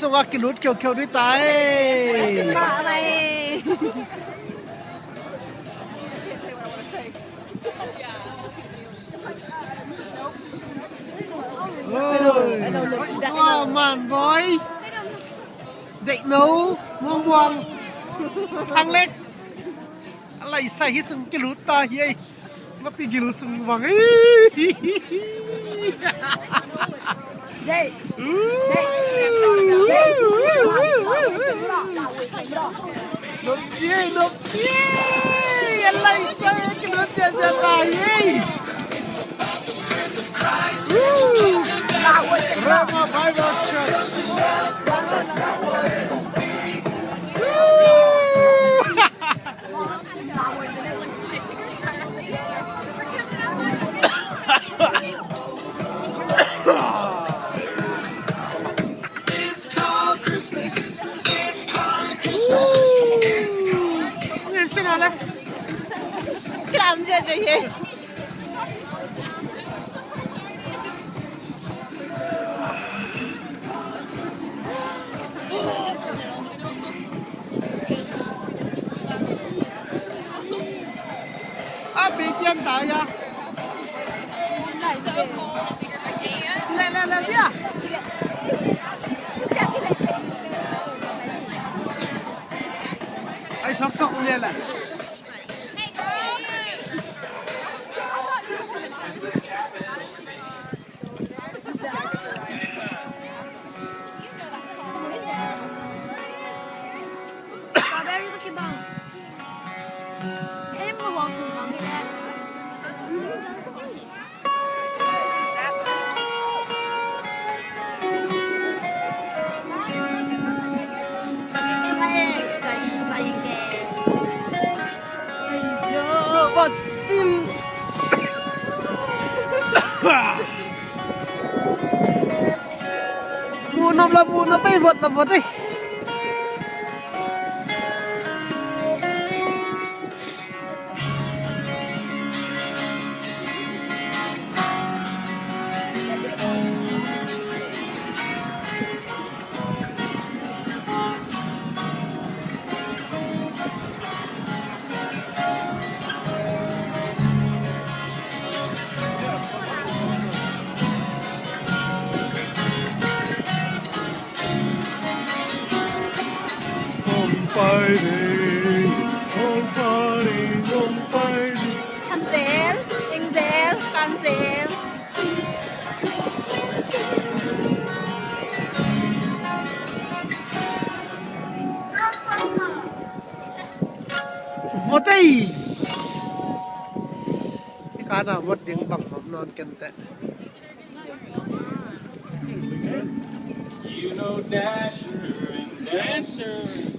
สวัสดิ์กิลุดเขียวๆด้วยตายอะไรว้าวมันบอยเด็กหนูม่วงวังทางเล็กอะไรใส่ให้สึงกิลุดตาเฮ้ยมาปีกิลุดสึงวังเฮ้ยเย้นกเจี๊ยอะไรใส่กิลุดเสียตาเฮ้ยRama Bible Church. It's called Christmas. It's called Christmas. Nhìn xem nào lên. làm gì vậy Bị tiêm tại ra. Lên đi à. Ai sốc lên lại. Em mà bọn sừng còn như thế. Vật xin. Buồn là buồn, nó bay vật là vật đi. Xăm rén, anh rén, con rén. Vót đây. Cái cá nào vót tiếng bằng mắm non cần tệ. You know Dasher and Dancer.